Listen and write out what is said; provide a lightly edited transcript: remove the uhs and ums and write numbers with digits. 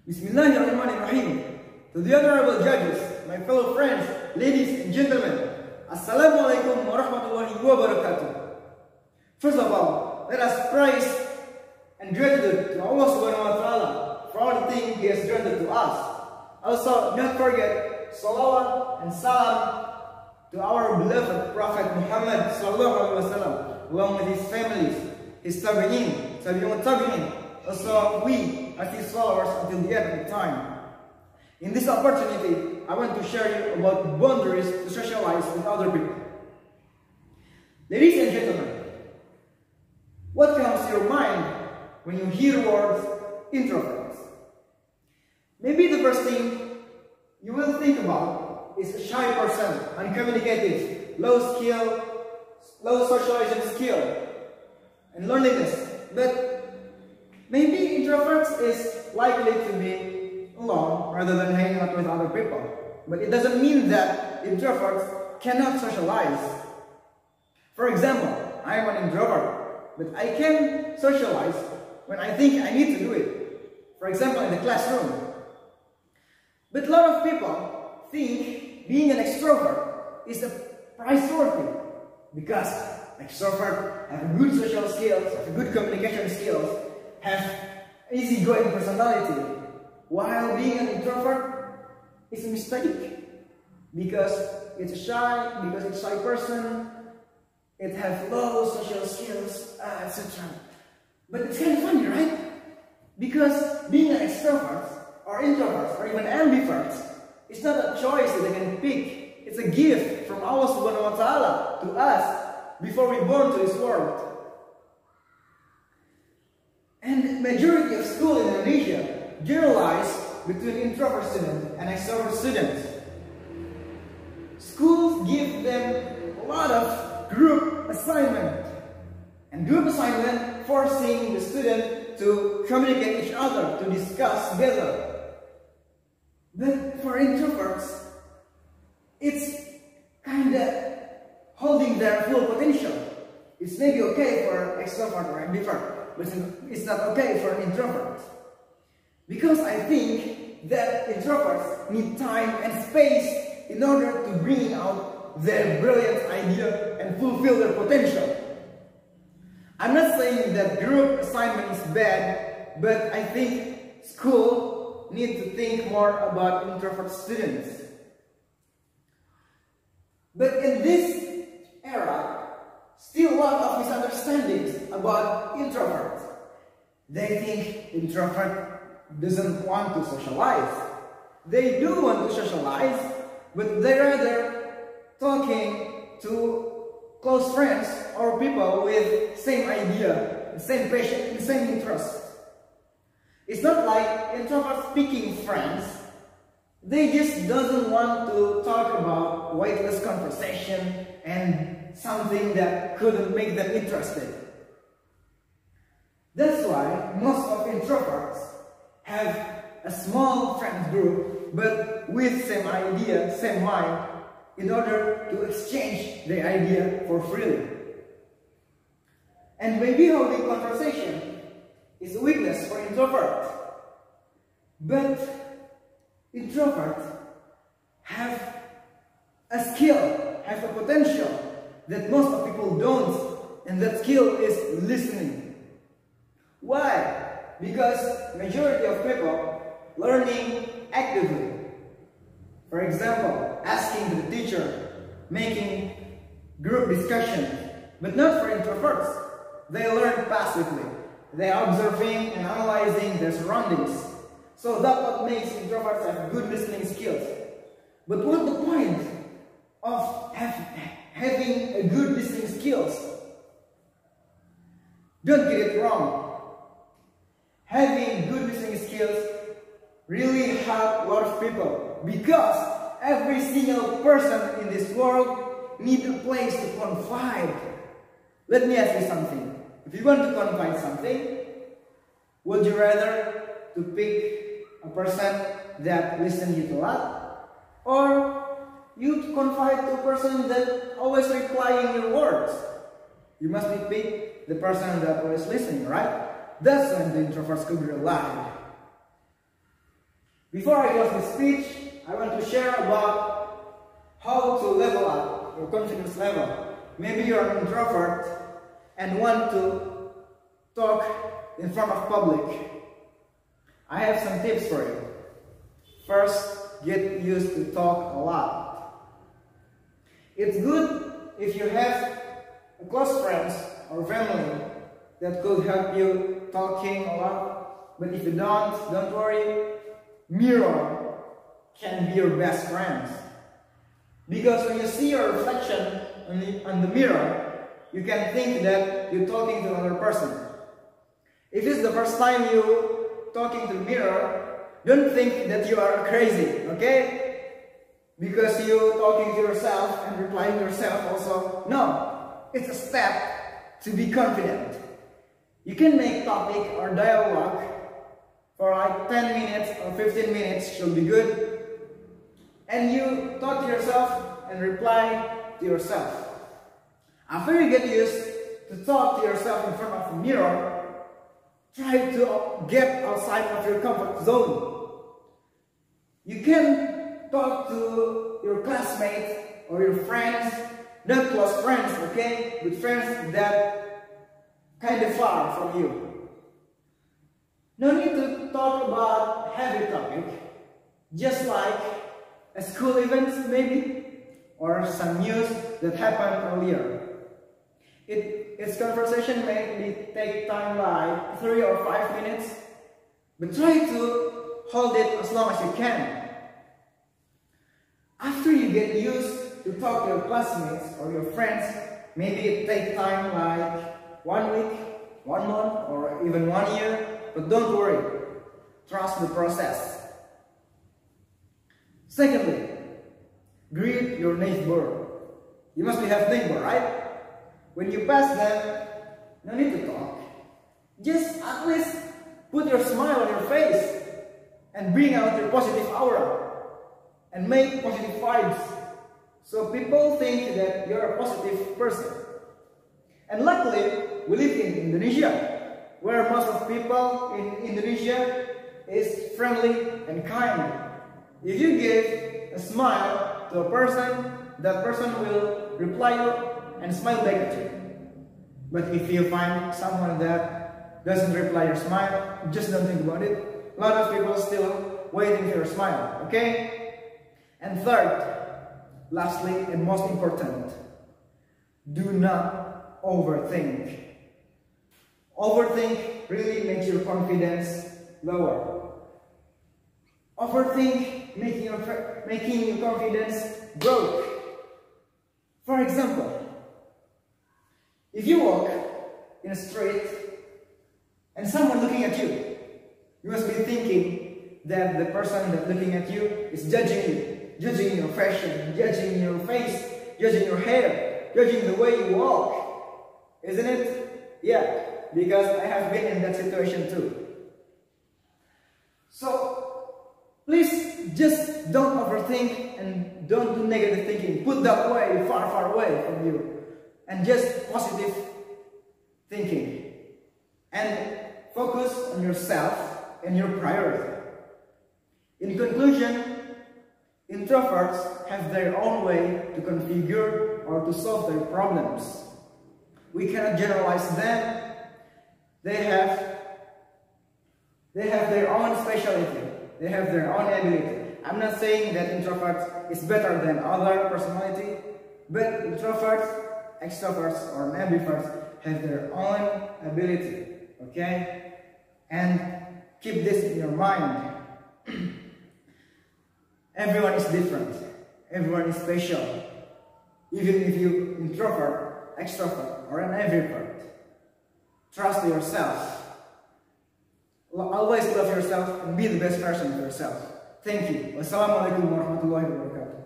Bismillahirrahmanirrahim. To the honorable judges, my fellow friends, ladies and gentlemen, Assalamualaikum warahmatullahi wabarakatuh. First of all, let us praise and gratitude to Allah Subhanahu wa Ta'ala for all the things He has granted to us. Also, not forget salawat and salam to our beloved Prophet Muhammad Sallallahu Alaihi Wasallam, along with his families, his tabi'in, tabi'in. Also, we as his followers until the end of time. In this opportunity, I want to share you about boundaries to socialize with other people. Ladies and gentlemen, what comes to your mind when you hear words introverts? Maybe the first thing you will think about is a shy person, uncommunicative, low socializing skill, and loneliness. But maybe introverts is likely to be alone rather than hanging out with other people. But it doesn't mean that introverts cannot socialize. For example, I am an introvert, but I can socialize when I think I need to do it. For example, in the classroom. But a lot of people think being an extrovert is a priority because extroverts have good social skills, have good communication skills, have easygoing personality, while being an introvert is a mistake because it's a shy person, it has low social skills, etc. But it's kind of funny, right? Because being an extrovert or introvert or even ambivert is not a choice that they can pick. It's a gift from Allah Subhanahu wa Ta'ala to us before we born to this world. And the majority of schools in Indonesia generalize between introvert students and extrovert students. Schools give them a lot of group assignment. And group assignment forcing the student to communicate each other, to discuss together. But for introverts, it's kind of holding their full potential. It's maybe okay for extrovert or ambivert, but it's not okay for an introvert. Because I think that introverts need time and space in order to bring out their brilliant idea and fulfill their potential. I'm not saying that group assignment is bad, but I think school needs to think more about introvert students. But in this era, still a lot of misunderstandings about introverts. They think introvert doesn't want to socialize. They do want to socialize, but they rather talking to close friends or people with same idea, same passion, same interest. It's not like introverts picking friends. They just doesn't want to talk about weightless conversation and something that couldn't make them interested. That's why most of introverts have a small friend group, but with same idea, same mind, in order to exchange their idea for freely. And maybe holding conversation is a weakness for introverts. But introverts have a skill, have a potential that most of people don't, and that skill is listening. Why? Because majority of people learning actively. For example, asking the teacher, making group discussions, but not for introverts. They learn passively. They are observing and analyzing their surroundings. So that's what makes introverts have good listening skills. But what's the point of having a good listening skills? Don't get it wrong. Having good listening skills really help a lot of people, because every single person in this world needs a place to confide. Let me ask you something. If you want to confide something, would you rather to pick a person that listens you a lot, or you confide to a person that always replying your words? You must pick the person that always listening, right? That's when the introverts could be alive. Before I close this speech, I want to share about how to level up your confidence level. Maybe you're an introvert and want to talk in front of public. I have some tips for you. First, get used to talk a lot. It's good if you have close friends or family that could help you talking a lot. But if you don't worry. Mirror can be your best friends. Because when you see your reflection on the mirror, you can think that you're talking to another person. If it's the first time you talking to the mirror, don't think that you are crazy, okay? Because you're talking to yourself and replying to yourself also. No, it's a step to be confident. You can make topic or dialogue for like 10 minutes or 15 minutes should be good. And you talk to yourself and reply to yourself. After you get used to talk to yourself in front of a mirror, try to get outside of your comfort zone. You can talk to your classmates or your friends, not close friends, okay? But friends that kind of far from you. No need to talk about heavy topic, just like a school events maybe, or some news that happened earlier. Its conversation may take time like 3 or 5 minutes, but try to hold it as long as you can. After you get used to talk to your classmates or your friends, maybe it takes time like 1 week, 1 month, or even 1 year. But don't worry, trust the process. Secondly, greet your neighbor. You must have neighbor, right? When you pass them, no need to talk. Just at least put your smile on your face and bring out your positive aura and make positive vibes so people think that you're a positive person. And luckily, we live in Indonesia, where most of people in Indonesia is friendly and kind. If you give a smile to a person, that person will reply you and smile back at you. But if you find someone that doesn't reply your smile, just don't think about it. A lot of people still waiting for your smile, okay? And third, lastly and most important, do not overthink. Overthink really makes your confidence lower. Overthink making your confidence broke. For example, if you walk in a street and someone looking at you, you must be thinking that the person that's looking at you is judging your fashion, judging your face, judging your hair, judging the way you walk, isn't it? Yeah. Because I have been in that situation too. So, please just don't overthink and don't do negative thinking. Put that way far, far away from you. And just positive thinking. And focus on yourself and your priority. In conclusion, introverts have their own way to configure or to solve their problems. We cannot generalize them. They have their own specialty. They have their own ability. I'm not saying that introvert is better than other personality, but introverts, extroverts, or ambiverts have their own ability. Okay? And keep this in your mind. Everyone is different. Everyone is special. Even if you introvert, extrovert, or an ambivert. Trust yourself. Always love yourself and be the best version of yourself. Thank you. Wassalamualaikum warahmatullahi wabarakatuh.